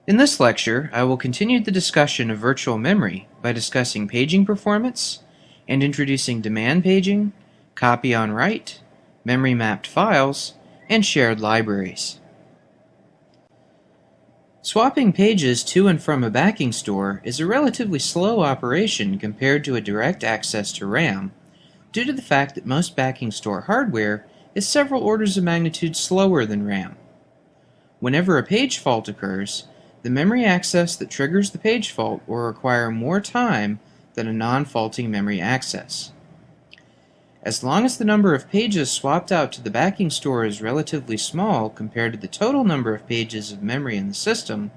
In this lecture, I will continue the discussion of virtual memory by discussing paging performance and introducing demand paging, copy-on-write, memory-mapped files, and shared libraries. Swapping pages to and from a backing store is a relatively slow operation compared to a direct access to RAM, due to the fact that most backing store hardware is several orders of magnitude slower than RAM. Whenever a page fault occurs, the memory access that triggers the page fault will require more time than a non-faulting memory access. As long as the number of pages swapped out to the backing store is relatively small compared to the total number of pages of memory in the system,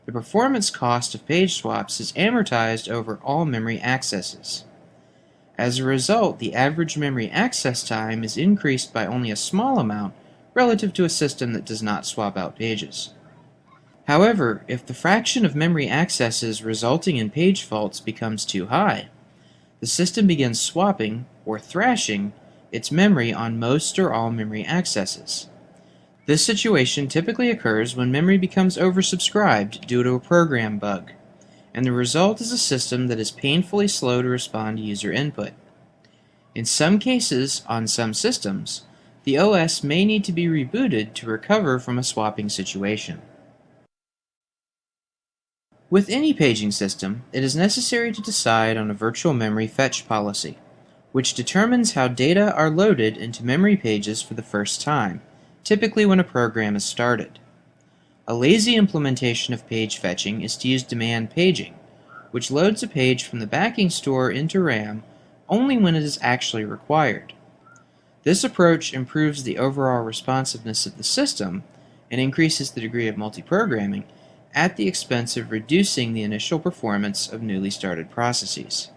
the performance cost of page swaps is amortized over all memory accesses. As a result, the average memory access time is increased by only a small amount relative to a system that does not swap out pages. However, if the fraction of memory accesses resulting in page faults becomes too high, the system begins swapping, or thrashing, its memory on most or all memory accesses. This situation typically occurs when memory becomes oversubscribed due to a program bug, and the result is a system that is painfully slow to respond to user input. In some cases, on some systems, the OS may need to be rebooted to recover from a swapping situation. With any paging system, it is necessary to decide on a virtual memory fetch policy, which determines how data are loaded into memory pages for the first time, typically when a program is started. A lazy implementation of page fetching is to use demand paging, which loads a page from the backing store into RAM only when it is actually required. This approach improves the overall responsiveness of the system and increases the degree of multiprogramming at the expense of reducing the initial performance of newly started processes.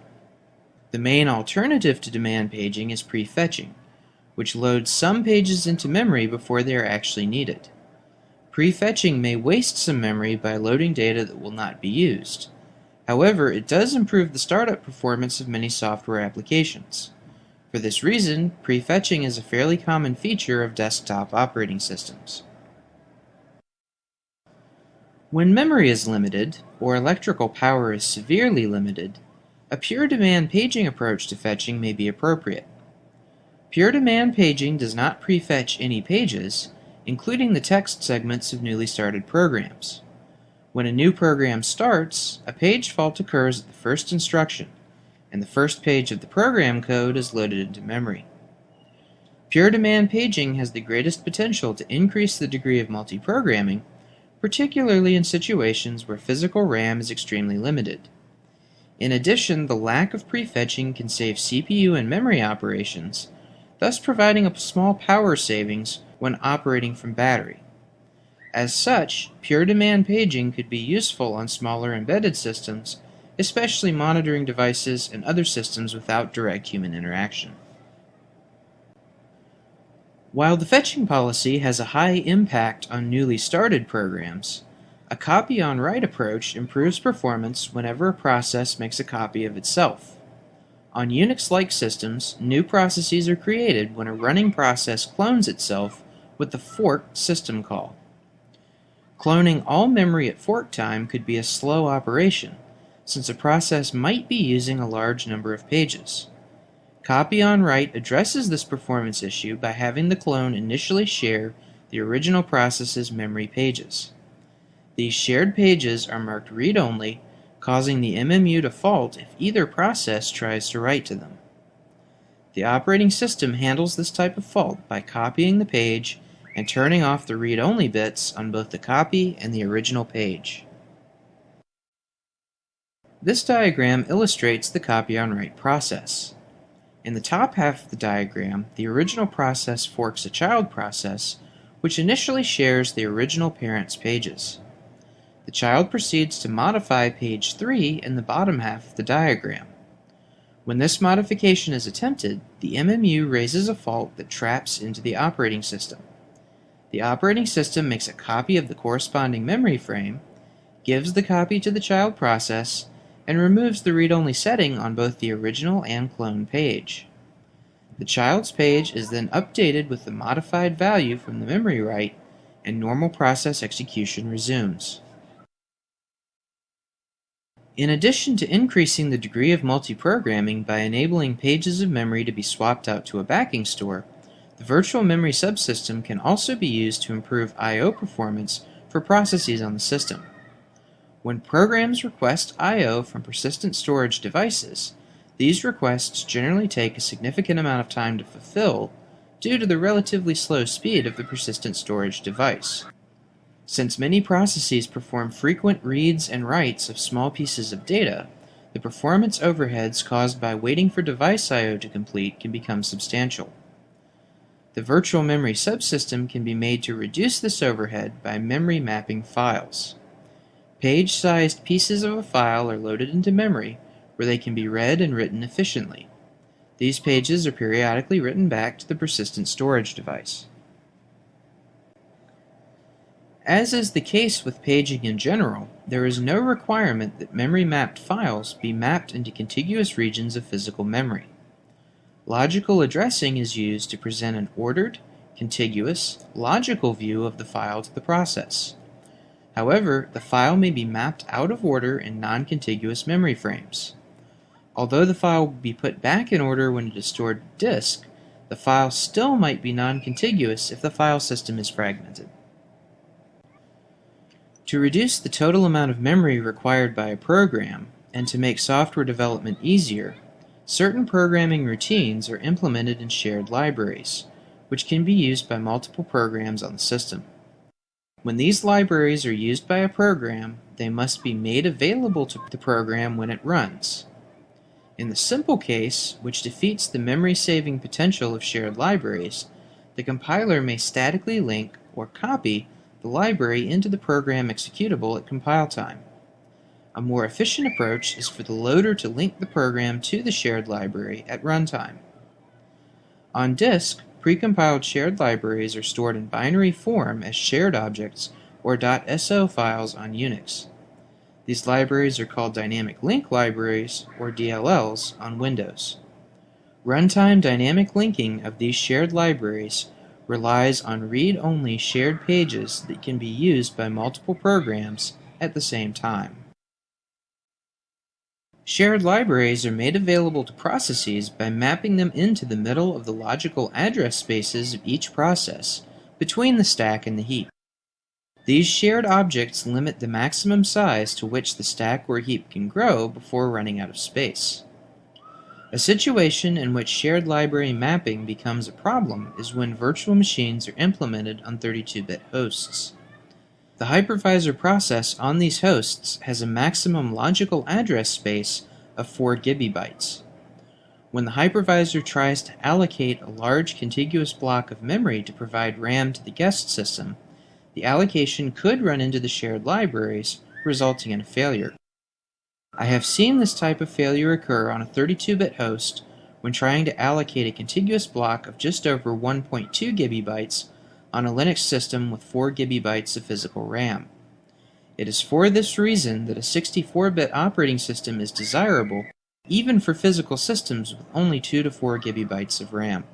The main alternative to demand paging is prefetching, which loads some pages into memory before they are actually needed. Prefetching may waste some memory by loading data that will not be used. However, it does improve the startup performance of many software applications. For this reason, prefetching is a fairly common feature of desktop operating systems. When memory is limited, or electrical power is severely limited, a pure demand paging approach to fetching may be appropriate. Pure demand paging does not prefetch any pages, including the text segments of newly started programs. When a new program starts, a page fault occurs at the first instruction, and the first page of the program code is loaded into memory. Pure demand paging has the greatest potential to increase the degree of multiprogramming, particularly in situations where physical RAM is extremely limited. In addition, the lack of prefetching can save CPU and memory operations, thus providing a small power savings when operating from battery. As such, pure demand paging could be useful on smaller embedded systems, especially monitoring devices and other systems without direct human interaction. While the fetching policy has a high impact on newly started programs, a copy-on-write approach improves performance whenever a process makes a copy of itself. On Unix-like systems, new processes are created when a running process clones itself with the fork system call. Cloning all memory at fork time could be a slow operation, since a process might be using a large number of pages. Copy-on-write addresses this performance issue by having the clone initially share the original process's memory pages. These shared pages are marked read-only, causing the MMU to fault if either process tries to write to them. The operating system handles this type of fault by copying the page and turning off the read-only bits on both the copy and the original page. This diagram illustrates the copy-on-write process. In the top half of the diagram, the original process forks a child process, which initially shares the original parent's pages. The child proceeds to modify page 3 in the bottom half of the diagram. When this modification is attempted, the MMU raises a fault that traps into the operating system. The operating system makes a copy of the corresponding memory frame, gives the copy to the child process, and removes the read-only setting on both the original and clone page. The child's page is then updated with the modified value from the memory write, and normal process execution resumes. In addition to increasing the degree of multiprogramming by enabling pages of memory to be swapped out to a backing store, the virtual memory subsystem can also be used to improve I/O performance for processes on the system. When programs request I/O from persistent storage devices, these requests generally take a significant amount of time to fulfill due to the relatively slow speed of the persistent storage device. Since many processes perform frequent reads and writes of small pieces of data, the performance overheads caused by waiting for device I/O to complete can become substantial. The virtual memory subsystem can be made to reduce this overhead by memory mapping files. Page-sized pieces of a file are loaded into memory where they can be read and written efficiently. These pages are periodically written back to the persistent storage device. As is the case with paging in general, there is no requirement that memory-mapped files be mapped into contiguous regions of physical memory. Logical addressing is used to present an ordered, contiguous, logical view of the file to the process. However, the file may be mapped out of order in non-contiguous memory frames. Although the file will be put back in order when it is stored to disk, the file still might be non-contiguous if the file system is fragmented. To reduce the total amount of memory required by a program, and to make software development easier, certain programming routines are implemented in shared libraries, which can be used by multiple programs on the system. When these libraries are used by a program, they must be made available to the program when it runs. In the simple case, which defeats the memory-saving potential of shared libraries, the compiler may statically link or copy the library into the program executable at compile time. A more efficient approach is for the loader to link the program to the shared library at runtime. On disk, precompiled shared libraries are stored in binary form as shared objects or .so files on Unix. These libraries are called dynamic link libraries, or DLLs, on Windows. Runtime dynamic linking of these shared libraries relies on read-only shared pages that can be used by multiple programs at the same time. Shared libraries are made available to processes by mapping them into the middle of the logical address spaces of each process, between the stack and the heap. These shared objects limit the maximum size to which the stack or heap can grow before running out of space. A situation in which shared library mapping becomes a problem is when virtual machines are implemented on 32-bit hosts. The hypervisor process on these hosts has a maximum logical address space of 4 GB. When the hypervisor tries to allocate a large contiguous block of memory to provide RAM to the guest system, the allocation could run into the shared libraries, resulting in a failure. I have seen this type of failure occur on a 32-bit host when trying to allocate a contiguous block of just over 1.2 GB on a Linux system with 4 GB of physical RAM. It is for this reason that a 64-bit operating system is desirable, even for physical systems with only 2 to 4 GB of RAM.